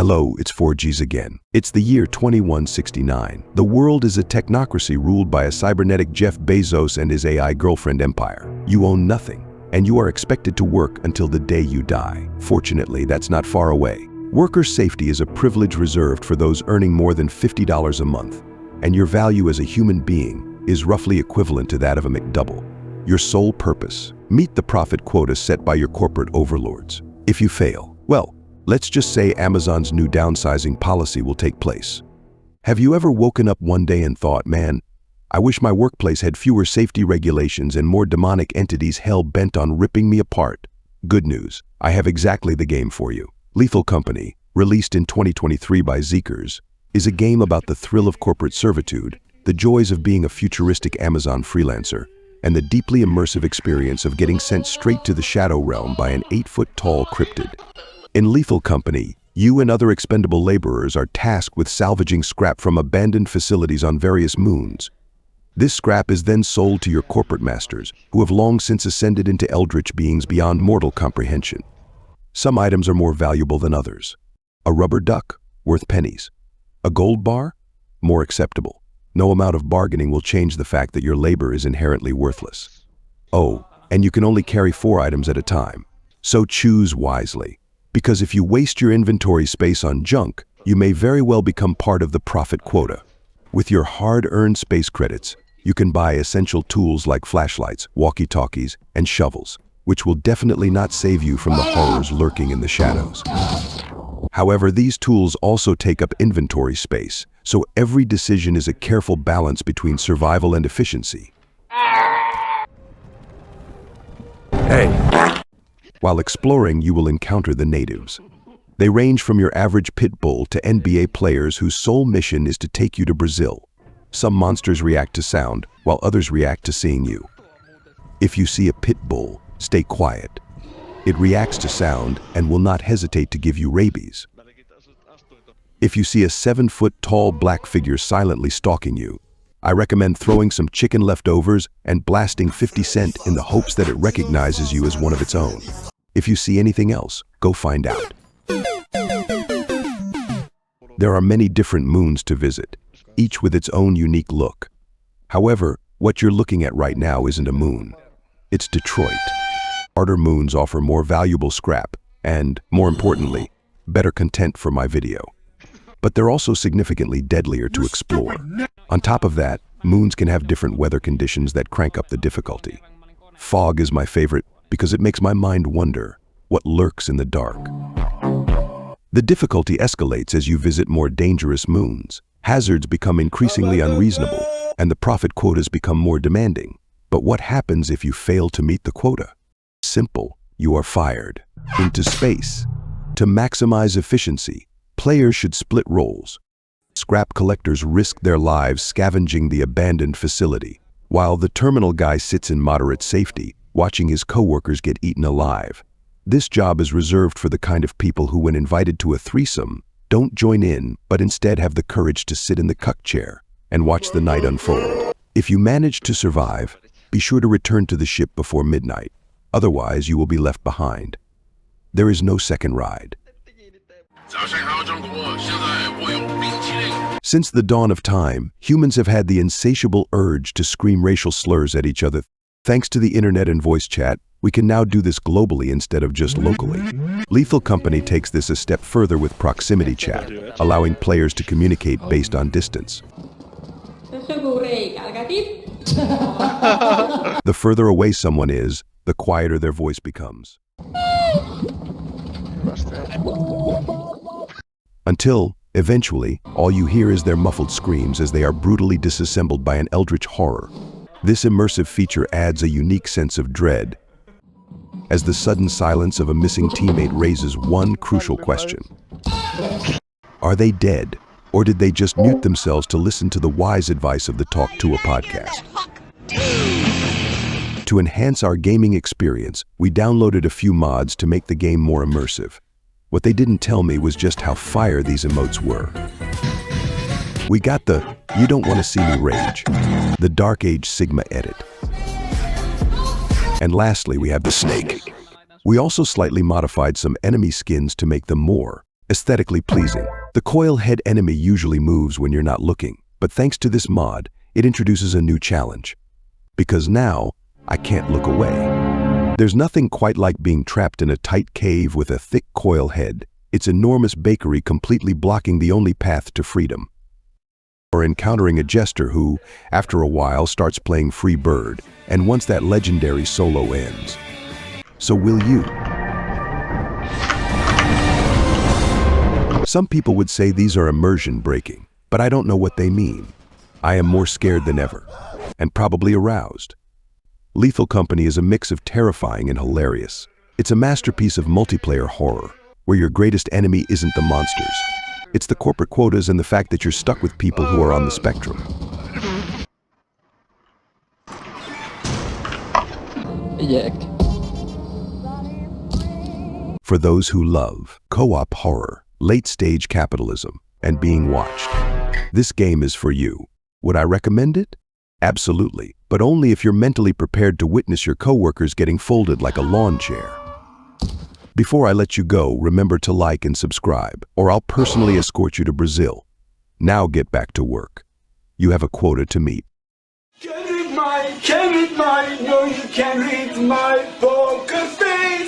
Hello, it's 4Gs again. It's the year 2169. The world is a technocracy ruled by a cybernetic Jeff Bezos and his AI girlfriend empire. You own nothing, and you are expected to work until the day you die. Fortunately, that's not far away. Worker safety is a privilege reserved for those earning more than $50 a month, and your value as a human being is roughly equivalent to that of a McDouble. Your sole purpose: meet the profit quota set by your corporate overlords. If you fail, well, let's just say Amazon's new downsizing policy will take place. Have you ever woken up one day and thought, man, I wish my workplace had fewer safety regulations and more demonic entities hell-bent on ripping me apart? Good news, I have exactly the game for you. Lethal Company, released in 2023 by Zeekerss, is a game about the thrill of corporate servitude, the joys of being a futuristic Amazon freelancer, and the deeply immersive experience of getting sent straight to the shadow realm by an 8-foot-tall cryptid. In Lethal Company, you and other expendable laborers are tasked with salvaging scrap from abandoned facilities on various moons. This scrap is then sold to your corporate masters, who have long since ascended into eldritch beings beyond mortal comprehension. Some items are more valuable than others. A rubber duck, worth pennies. A gold bar? More acceptable. No amount of bargaining will change the fact that your labor is inherently worthless. Oh, and you can only carry 4 items at a time. So choose wisely. Because if you waste your inventory space on junk, you may very well become part of the profit quota. With your hard-earned space credits, you can buy essential tools like flashlights, walkie-talkies, and shovels, which will definitely not save you from the horrors lurking in the shadows. However, these tools also take up inventory space, so every decision is a careful balance between survival and efficiency. Hey! While exploring, you will encounter the natives. They range from your average pit bull to NBA players whose sole mission is to take you to Brazil. Some monsters react to sound, while others react to seeing you. If you see a pit bull, stay quiet. It reacts to sound and will not hesitate to give you rabies. If you see a 7-foot-tall black figure silently stalking you, I recommend throwing some chicken leftovers and blasting 50 Cent in the hopes that it recognizes you as one of its own. If you see anything else, go find out. There are many different moons to visit, each with its own unique look. However, what you're looking at right now isn't a moon. It's Detroit. Harder moons offer more valuable scrap and, more importantly, better content for my video. But they're also significantly deadlier to explore. On top of that, moons can have different weather conditions that crank up the difficulty. Fog is my favorite because it makes my mind wonder what lurks in the dark. The difficulty escalates as you visit more dangerous moons. Hazards become increasingly unreasonable, and the profit quotas become more demanding. But what happens if you fail to meet the quota? Simple, you are fired. Into space. To maximize efficiency, players should split roles. Scrap collectors risk their lives scavenging the abandoned facility, while the terminal guy sits in moderate safety, watching his coworkers get eaten alive. This job is reserved for the kind of people who, when invited to a threesome, don't join in, but instead have the courage to sit in the cuck chair and watch the night unfold. If you manage to survive, be sure to return to the ship before midnight. Otherwise, you will be left behind. There is no second ride. Since the dawn of time, humans have had the insatiable urge to scream racial slurs at each other. Thanks to the internet and voice chat, we can now do this globally instead of just locally. Lethal Company takes this a step further with proximity chat, allowing players to communicate based on distance. The further away someone is, the quieter their voice becomes. Until, eventually, all you hear is their muffled screams as they are brutally disassembled by an eldritch horror. This immersive feature adds a unique sense of dread, as the sudden silence of a missing teammate raises one crucial question. Are they dead, or did they just mute themselves to listen to the wise advice of the Talk to a podcast? To enhance our gaming experience, we downloaded a few mods to make the game more immersive. What they didn't tell me was just how fire these emotes were. We got the "you don't want to see me rage," the Dark Age Sigma edit. And lastly, we have the snake. We also slightly modified some enemy skins to make them more Aesthetically pleasing. The coil head enemy usually moves when you're not looking, but thanks to this mod, it introduces a new challenge. Because now, I can't look away. There's nothing quite like being trapped in a tight cave with a thick coil head, its enormous bakery completely blocking the only path to freedom. Or encountering a jester who, after a while, starts playing free bird, and once that legendary solo ends. So will you? Some people would say these are immersion breaking, but I don't know what they mean. I am more scared than ever, and probably aroused. Lethal Company is a mix of terrifying and hilarious. It's a masterpiece of multiplayer horror, where your greatest enemy isn't the monsters. It's the corporate quotas and the fact that you're stuck with people who are on the spectrum. Eject. For those who love co-op horror, late-stage capitalism, and being watched, this game is for you. Would I recommend it? Absolutely, but only if you're mentally prepared to witness your coworkers getting folded like a lawn chair. Before I let you go, remember to like and subscribe, or I'll personally escort you to Brazil. Now get back to work. You have a quota to meet. Can't read my, no you can't read my poker face.